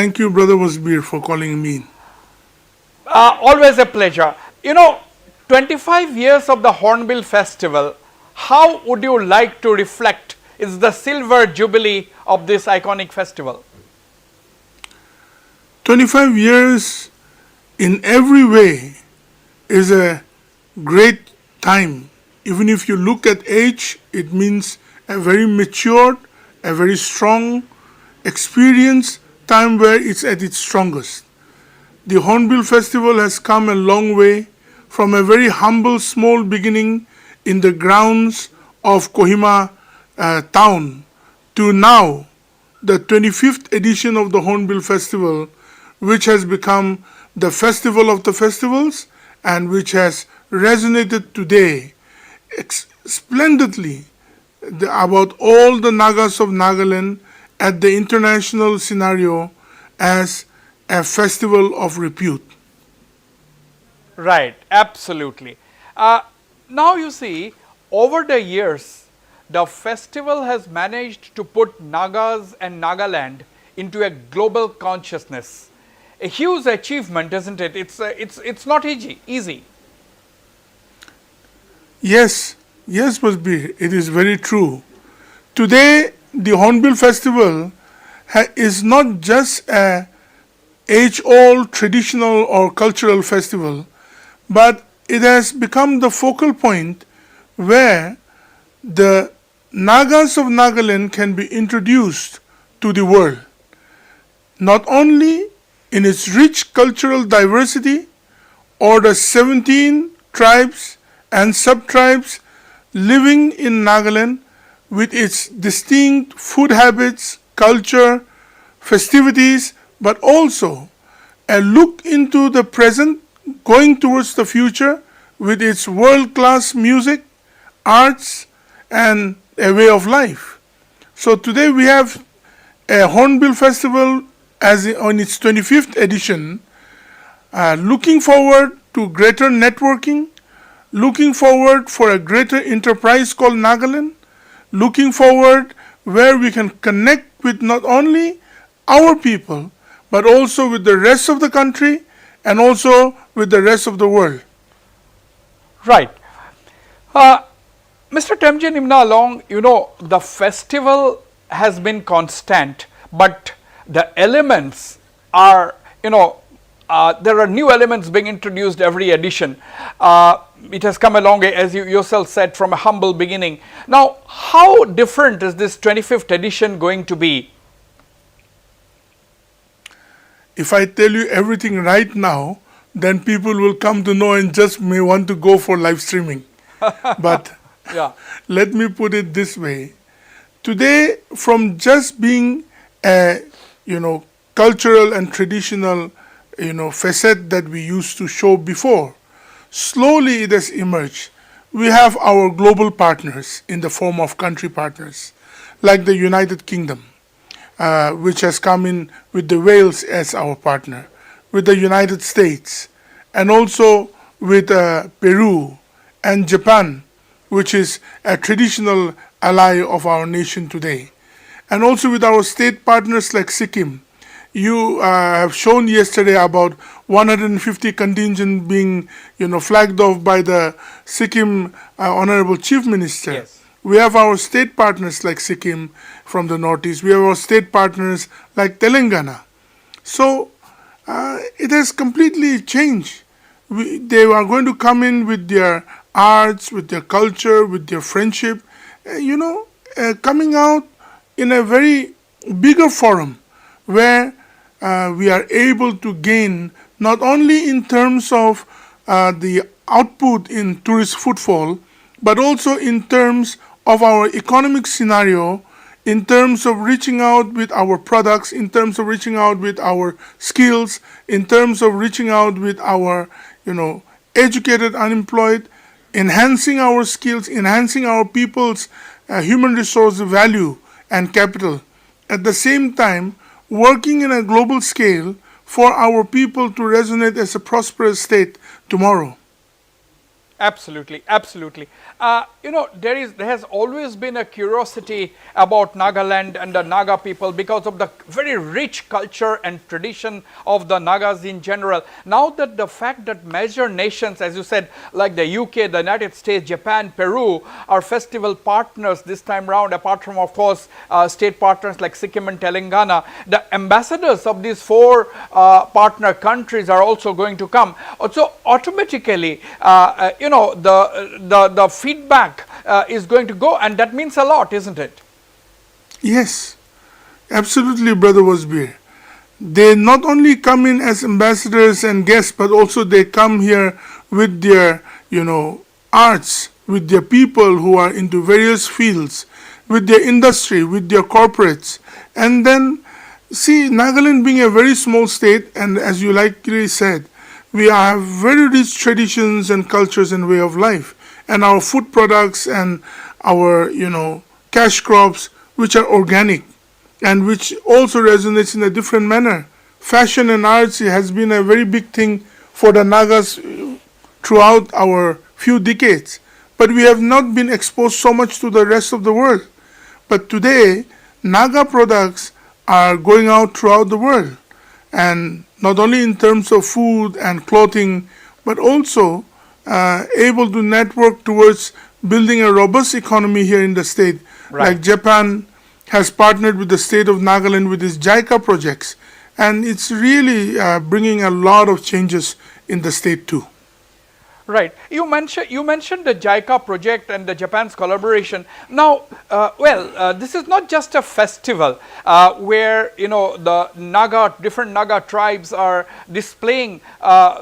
Thank you, Brother Wasbir, for calling me. Always a pleasure. 25 years of the Hornbill Festival, how would you like to reflect is the silver jubilee of this iconic festival? 25 years in every way is a great time. Even if you look at age, it means a very matured, a very strong, experienced time where it's at its strongest. The Hornbill Festival has come a long way from a very humble, small beginning in the grounds of Kohima town to now the 25th edition of the Hornbill Festival, which has become the festival of the festivals and which has resonated today splendidly about all the Nagas of Nagaland at the international scenario as a festival of repute. Right, absolutely. Now you see, over the years, the festival has managed to put Nagas and Nagaland into a global consciousness. A huge achievement, isn't it? It's not easy. Yes, Wasbir, it is very true. Today, the Hornbill Festival is not just a age-old traditional or cultural festival, but it has become the focal point where the Nagas of Nagaland can be introduced to the world, not only in its rich cultural diversity or the 17 tribes and sub-tribes living in Nagaland with its distinct food habits, culture, festivities, but also a look into the present going towards the future with its world-class music, arts, and a way of life. So today we have a Hornbill Festival on its 25th edition, looking forward to greater networking, looking forward for a greater enterprise called Nagaland, looking forward where we can connect with not only our people, but also with the rest of the country and also with the rest of the world. Right. Mr. Temjen Imna, the festival has been constant, but the elements are, there are new elements being introduced every edition. It has come a long way, as you yourself said, from a humble beginning. Now, how different is this 25th edition going to be? If I tell you everything right now, then people will come to know and just may want to go for live streaming. But yeah. Let me put it this way. Today, from just being a cultural and traditional facet that we used to show before, slowly it has emerged. We have our global partners in the form of country partners, like the United Kingdom, which has come in with the Wales as our partner, with the United States, and also with Peru and Japan, which is a traditional ally of our nation today, and also with our state partners like Sikkim. You have shown yesterday about 150 contingent being, flagged off by the Sikkim Honorable Chief Minister. Yes. We have our state partners like Sikkim from the northeast. We have our state partners like Telangana. So it has completely changed. They are going to come in with their arts, with their culture, with their friendship, coming out in a very bigger forum where we are able to gain not only in terms of the output in tourist footfall, but also in terms of our economic scenario, in terms of reaching out with our products, in terms of reaching out with our skills, in terms of reaching out with our, educated unemployed, enhancing our skills, enhancing our people's human resource value and capital. At the same time, working in a global scale for our people to resonate as a prosperous state tomorrow. Absolutely, absolutely. There has always been a curiosity about Nagaland and the Naga people because of the very rich culture and tradition of the Nagas in general. Now that the fact that major nations, as you said, like the UK, the United States, Japan, Peru, are festival partners this time round, apart from, of course, state partners like Sikkim and Telangana, the ambassadors of these four partner countries are also going to come. So automatically, the feedback is going to go, and that means a lot, isn't it? Yes, absolutely, Brother Wasbir. They not only come in as ambassadors and guests, but also they come here with their, arts, with their people who are into various fields, with their industry, with their corporates. And then, see, Nagaland being a very small state, and as you likely said, we have very rich traditions and cultures and way of life. And our food products and our, cash crops, which are organic and which also resonates in a different manner. Fashion and arts has been a very big thing for the Nagas throughout our few decades. But we have not been exposed so much to the rest of the world. But today, Naga products are going out throughout the world. And not only in terms of food and clothing, but also able to network towards building a robust economy here in the state. Right. Like Japan has partnered with the state of Nagaland with its JICA projects. And it's really bringing a lot of changes in the state too. Right. You mentioned the JICA project and the Japan's collaboration. Now, this is not just a festival where the different Naga tribes are displaying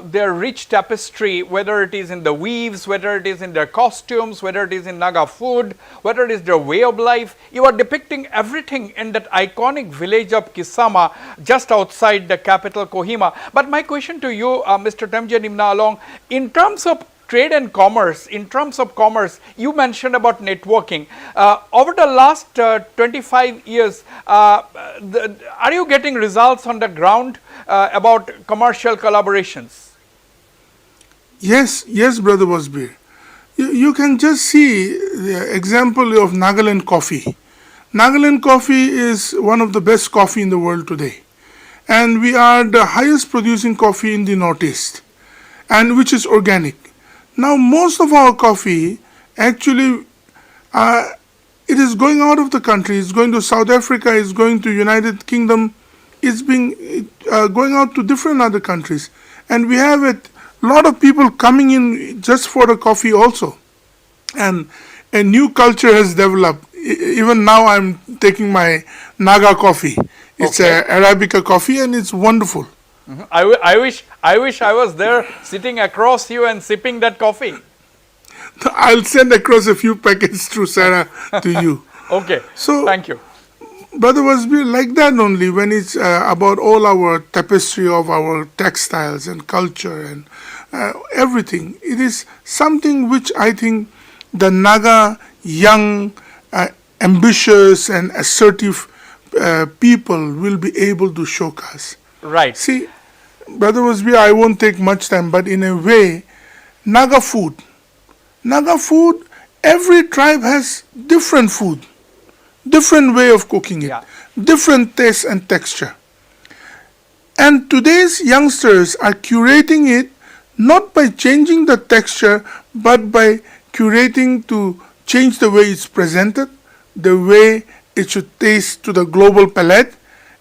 their rich tapestry, whether it is in the weaves, whether it is in their costumes, whether it is in Naga food, whether it is their way of life. You are depicting everything in that iconic village of Kisama, just outside the capital Kohima. But my question to you, Mr. Temjen Imna Along, in terms of trade and commerce, you mentioned about networking. Over the last 25 years, are you getting results on the ground about commercial collaborations? Yes, Brother Wasbir. You can just see the example of Nagaland coffee. Nagaland coffee is one of the best coffee in the world today. And we are the highest producing coffee in the Northeast, and which is organic. Now, most of our coffee actually, it is going out of the country. It's going to South Africa. It's going to United Kingdom. It's going out to different other countries, and we have a lot of people coming in just for the coffee also. And a new culture has developed. Even now, I'm taking my Naga coffee. It's a Arabica coffee, and it's wonderful. Mm-hmm. I wish I was there sitting across you and sipping that coffee. I'll send across a few packets through Sarah to you. Okay. So thank you. Brother Wasbir, like that only when it's about all our tapestry of our textiles and culture and everything. It is something which I think the Naga young, ambitious and assertive people will be able to showcase. Right. See, Brother Wasbir, I won't take much time, but in a way, Naga food, every tribe has different food, different way of cooking it, different taste and texture. And today's youngsters are curating it not by changing the texture, but by curating to change the way it's presented, the way it should taste to the global palate,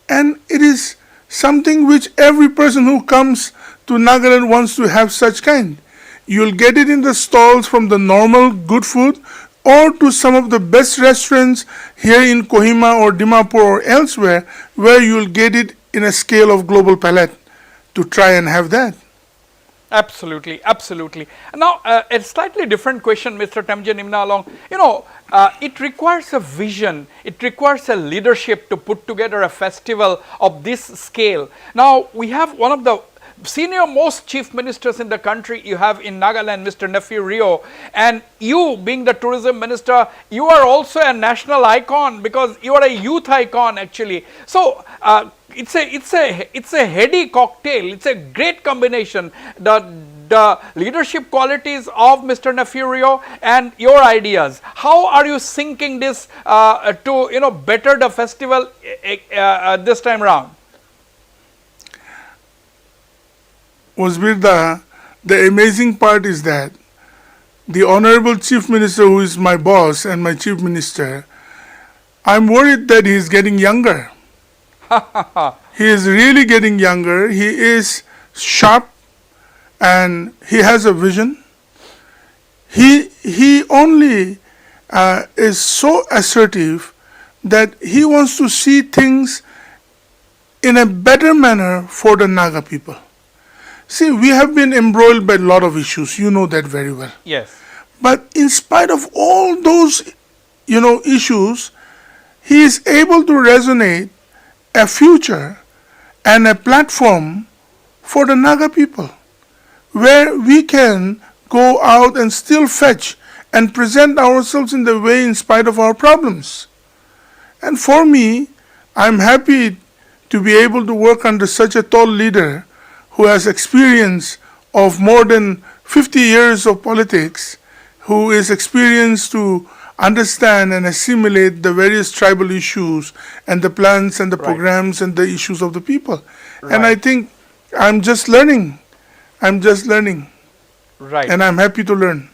and it is something which every person who comes to Nagaland wants to have such kind. You'll get it in the stalls from the normal good food or to some of the best restaurants here in Kohima or Dimapur or elsewhere where you'll get it in a scale of global palate to try and have that. Absolutely, absolutely. Now, a slightly different question, Mr. Temjen Imna Along. It requires a vision, it requires a leadership to put together a festival of this scale. Now, we have one of the senior most chief ministers in the country you have in Nagaland, Mr. Nephew Rio, and you being the tourism minister, you are also a national icon because you are a youth icon actually. So, it's a heady cocktail. It's a great combination. The the leadership qualities of Mr. Nefurio and your ideas. How are you syncing this to better the festival this time round? Wasbir, the amazing part is that the Honorable Chief Minister, who is my boss and my Chief Minister, I'm worried that he is getting younger. He is really getting younger. He is sharp and he has a vision. He only is so assertive that he wants to see things in a better manner for the Naga people. See, we have been embroiled by a lot of issues. You know that very well. Yes. But in spite of all those, issues, he is able to resonate a future and a platform for the Naga people, where we can go out and still fetch and present ourselves in the way in spite of our problems. And for me, I'm happy to be able to work under such a tall leader who has experience of more than 50 years of politics, who is experienced to understand and assimilate the various tribal issues and the plans and the programs and the issues of the people. And I think I'm just learning. Right. And I'm happy to learn.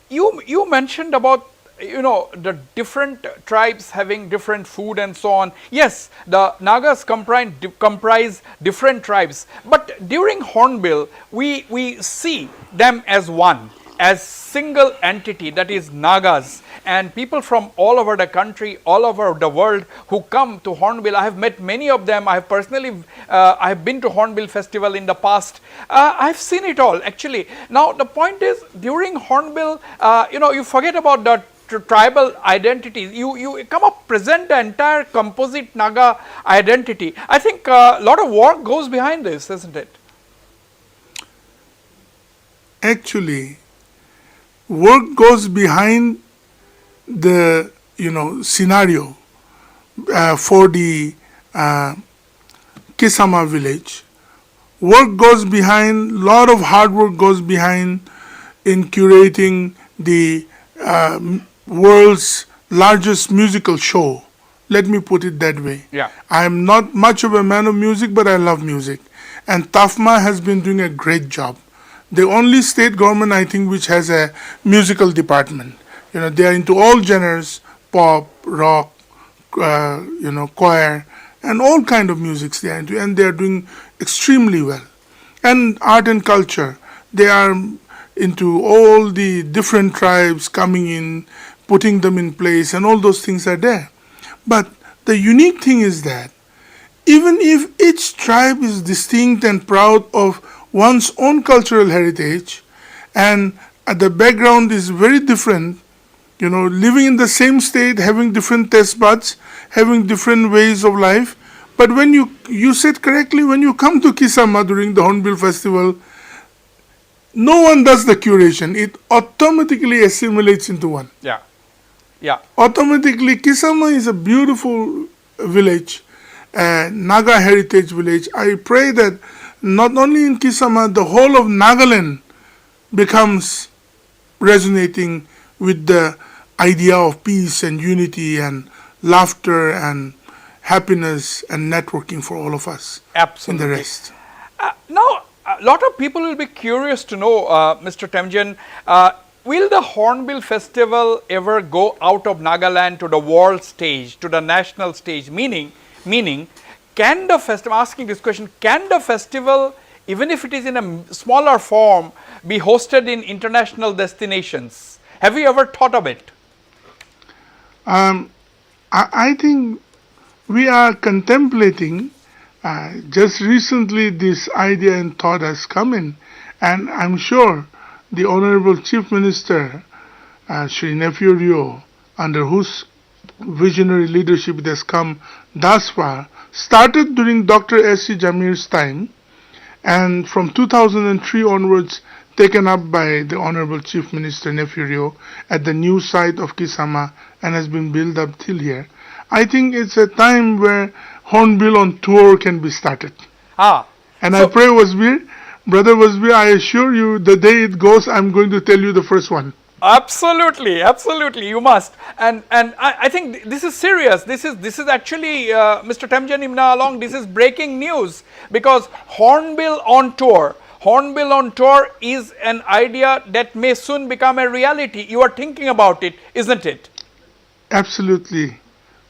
You mentioned about the different tribes having different food and so on. Yes, the Nagas comprise different tribes, but during Hornbill we see them as one, as single entity, that is Nagas, and people from all over the country, all over the world who come to Hornbill. I have met many of them. I have personally I have been to Hornbill festival in the past. I have seen it all actually. Now the point is, during Hornbill you forget about the tribal identities. You come up, present the entire composite Naga identity. I think a lot of work goes behind this, isn't it? Actually, work goes behind the scenario for the Kisama village. Work goes behind, lot of hard work goes behind in curating the world's largest musical show. Let me put it that way. Yeah. I am not much of a man of music, but I love music. And TAFMA has been doing a great job. The only state government, I think, which has a musical department. They are into all genres, pop, rock, choir, and all kind of musics they are into, and they are doing extremely well. And art and culture, they are into all the different tribes coming in, putting them in place, and all those things are there. But the unique thing is that even if each tribe is distinct and proud of one's own cultural heritage, and the background is very different, living in the same state, having different taste buds, having different ways of life. But when you said correctly, when you come to Kisama during the Hornbill festival, no one does the curation. It automatically assimilates into one. Yeah. Yeah. Automatically, Kisama is a beautiful village, Naga heritage village. I pray that not only in Kisama, the whole of Nagaland becomes resonating with the idea of peace and unity and laughter and happiness and networking for all of us. Absolutely. In the rest. Now, a lot of people will be curious to know, Mr. Temjen, will the Hornbill festival ever go out of Nagaland to the world stage, to the national stage? Meaning, can the festival, asking this question, can the festival, even if it is in a smaller form, be hosted in international destinations? Have you ever thought of it? I think we are contemplating. Just recently this idea and thought has come in, and I'm sure the Honorable Chief Minister, Shri Nefurio, under whose visionary leadership it has come thus far, started during Dr. S.C. Jamir's time, and from 2003 onwards taken up by the Honorable Chief Minister Nefurio at the new site of Kisama and has been built up till here. I think it's a time where Hornbill on tour can be started. And I pray, Wasbir, Brother Wasbir, I assure you, the day it goes, I'm going to tell you the first one. Absolutely, absolutely, you must. And I think this is serious. This is actually Mr. Temjen Imna along. This is breaking news because Hornbill on tour. Hornbill on tour is an idea that may soon become a reality. You are thinking about it, isn't it? Absolutely,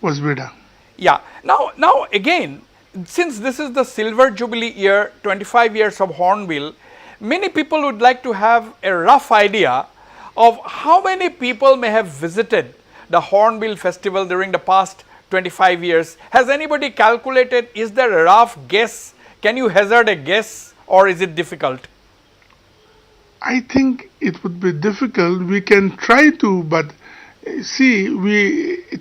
Wasbir. Yeah. Now again, since this is the silver jubilee year, 25 years of Hornbill, many people would like to have a rough idea of how many people may have visited the Hornbill festival during the past 25 years. Has anybody calculated? Is there a rough guess? Can you hazard a guess, or is it difficult? I think it would be difficult. We can try to, but see,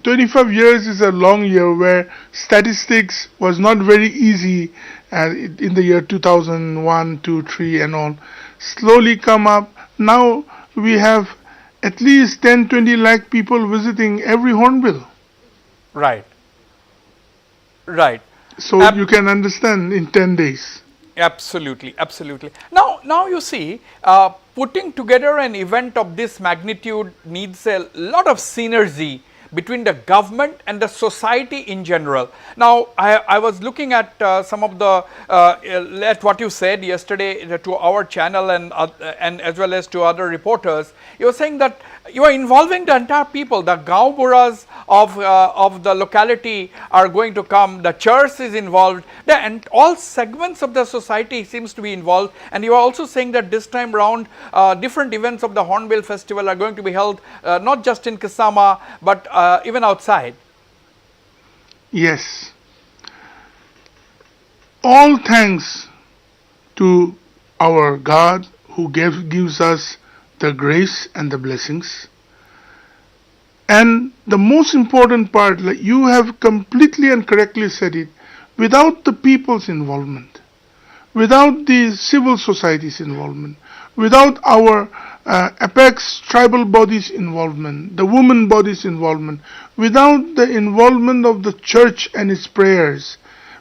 25 years is a long year where statistics was not very easy in the year 2001, 2, 3 and all. Slowly come up. Now we have at least 10, 20 lakh people visiting every Hornbill. Right. Right. So you can understand in 10 days. Absolutely, absolutely. Now you see, putting together an event of this magnitude needs a lot of synergy between the government and the society in general. Now, I was looking at some of the at what you said yesterday to our channel and as well as to other reporters. You were saying that you are involving the entire people. The Gaon Buras of the locality are going to come. The church is involved, and all segments of the society seems to be involved. And you are also saying that this time round, different events of the Hornbill Festival are going to be held not just in Kisama but even outside. Yes. All thanks to our God who gives us the grace and the blessings. And the most important part, like you have completely and correctly said it, without the people's involvement, without the civil society's involvement, without our apex tribal bodies' involvement, the women bodies' involvement, without the involvement of the church and its prayers,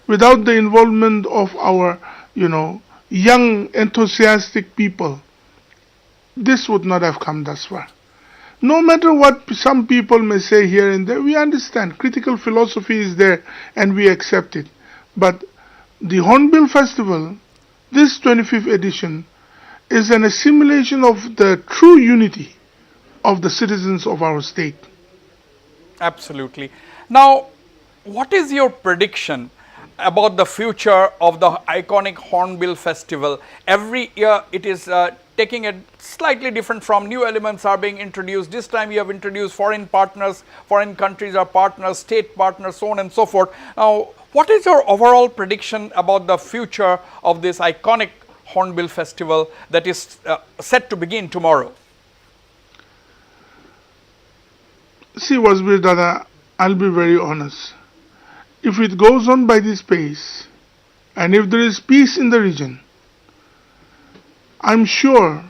without the involvement of our, young enthusiastic people, this would not have come thus far. No matter what some people may say here and there, we understand critical philosophy is there and we accept it. But the Hornbill Festival, this 25th edition, is an assimilation of the true unity of the citizens of our state. Absolutely. Now, what is your prediction about the future of the iconic Hornbill Festival? Every year it is taking a slightly different form. New elements are being introduced. This time you have introduced foreign partners, foreign countries are partners, state partners, so on and so forth. Now, what is your overall prediction about the future of this iconic Hornbill Festival that is set to begin tomorrow? See, Wasbir Dada, I'll be very honest. If it goes on by this pace, and if there is peace in the region, I'm sure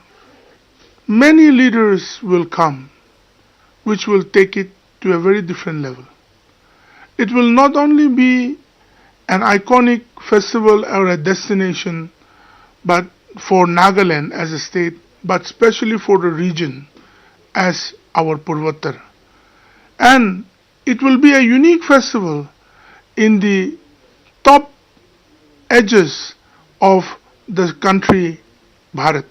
many leaders will come which will take it to a very different level. It will not only be an iconic festival or a destination but for Nagaland as a state, but especially for the region as our Purvattar. And it will be a unique festival in the top edges of the country Bharat,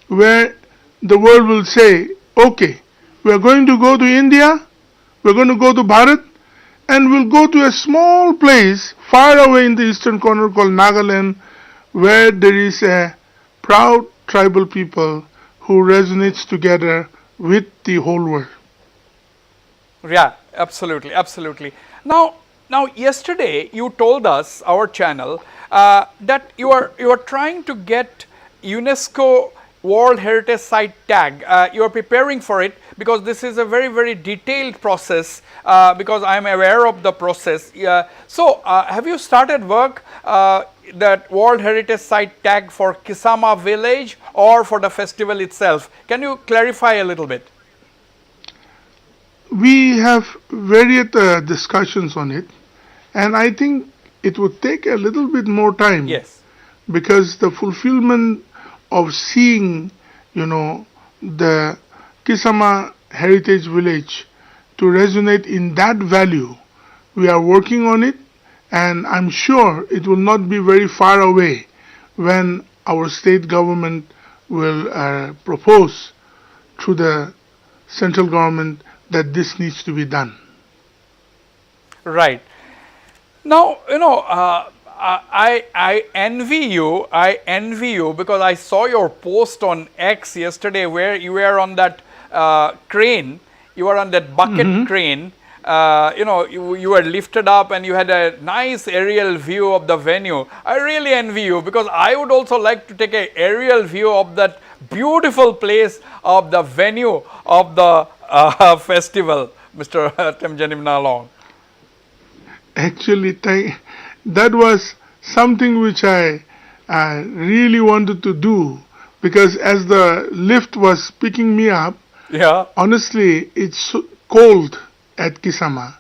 where the world will say, okay, we are going to go to India, we are going to go to Bharat, and we'll go to a small place far away in the eastern corner called Nagaland, where there is a proud tribal people who resonates together with the whole world. Yeah, absolutely, absolutely. Now yesterday you told us, our channel, that you are trying to get UNESCO World Heritage Site tag. You are preparing for it because this is a very, very detailed process, because I am aware of the process. So have you started work that World Heritage Site tag for Kisama village or for the festival itself? Can you clarify a little bit? We have various discussions on it, and I think it would take a little bit more time. Yes. because the fulfillment of seeing, the Kisama Heritage Village to resonate in that value, we are working on it, and I'm sure it will not be very far away when our state government will propose through the central government that this needs to be done. Right. Now, I envy you. I envy you because I saw your post on X yesterday where you were on that crane. You were on that bucket crane. You were lifted up and you had a nice aerial view of the venue. I really envy you because I would also like to take an aerial view of that beautiful place of the venue of the festival, Mr. Temjen Imna Long. Actually, that was something which I really wanted to do, because as the lift was picking me up, yeah, honestly, it's cold at Kisama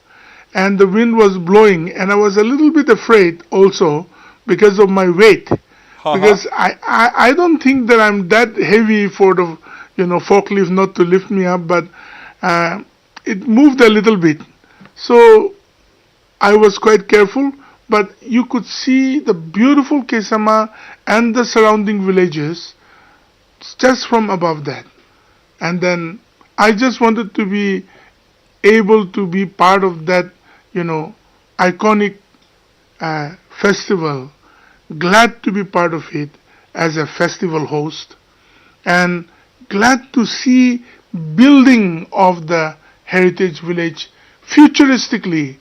and the wind was blowing, and I was a little bit afraid also because of my weight. Because I don't think that I'm that heavy for the forklift not to lift me up, but it moved a little bit. So I was quite careful, but you could see the beautiful Kisama and the surrounding villages just from above that. And then I just wanted to be able to be part of that, iconic festival, glad to be part of it as a festival host, and glad to see building of the heritage village futuristically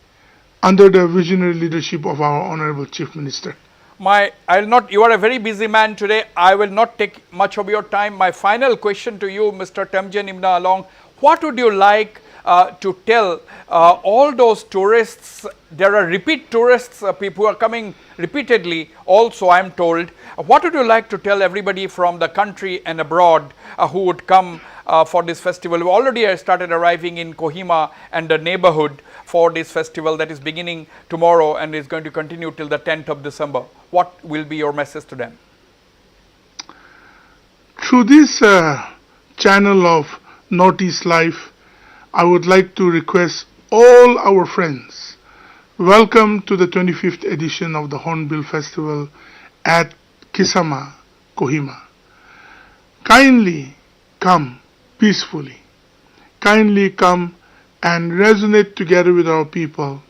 under the visionary leadership of our Honorable Chief Minister. You are a very busy man today. I will not take much of your time. My final question to you, Mr. Temjen Imna Long, what would you like to tell all those tourists? There are repeat tourists, people who are coming repeatedly also, I am told. What would you like to tell everybody from the country and abroad who would come for this festival? We already started arriving in Kohima and the neighborhood for this festival that is beginning tomorrow and is going to continue till the 10th of December. What will be your message to them? Through this channel of Northeast Life, I would like to request all our friends, welcome to the 25th edition of the Hornbill Festival at Kisama, Kohima. Kindly come peacefully. Kindly come and resonate together with our people.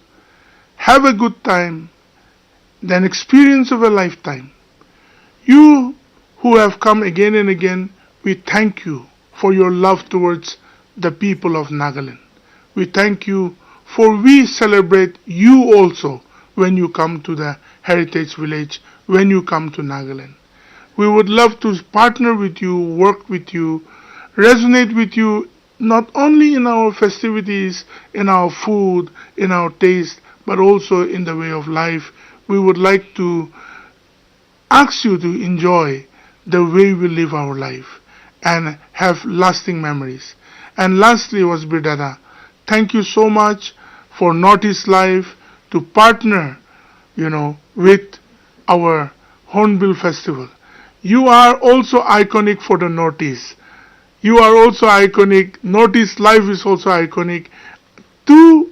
Have a good time, an experience of a lifetime. You who have come again and again, we thank you for your love towards the people of Nagaland. We thank you for we celebrate you also when you come to the heritage village, when you come to Nagaland. We would love to partner with you, work with you, resonate with you, not only in our festivities, in our food, in our taste, but also in the way of life. We would like to ask you to enjoy the way we live our life and have lasting memories. And lastly, Wasbir Dada, thank you so much for Northeast Life to partner, with our Hornbill Festival. You are also iconic for the Northeast. You are also iconic. Northeast Life is also iconic. Two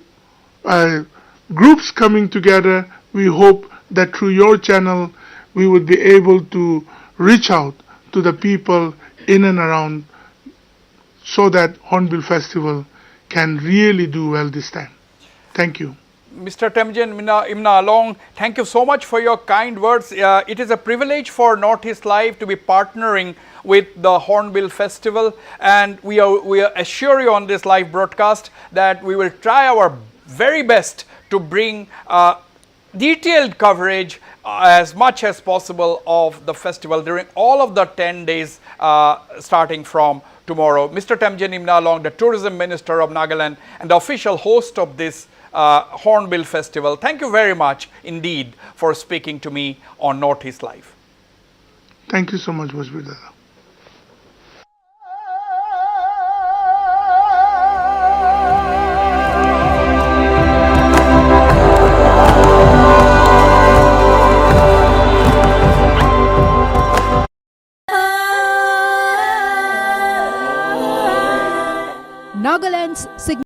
groups coming together. We hope that through your channel, we would be able to reach out to the people in and around so that Hornbill Festival can really do well this time. Thank you. Mr. Temjen Imna Long, thank you so much for your kind words. It is a privilege for Northeast Live to be partnering with the Hornbill Festival, and we assure you on this live broadcast that we will try our very best to bring detailed coverage as much as possible of the festival during all of the 10 days starting from tomorrow. Mr. Temjen Imna Long, the Tourism Minister of Nagaland and the official host of this Hornbill Festival, thank you very much indeed for speaking to me on Northeast Live. Thank you so much, Wasbir Dada.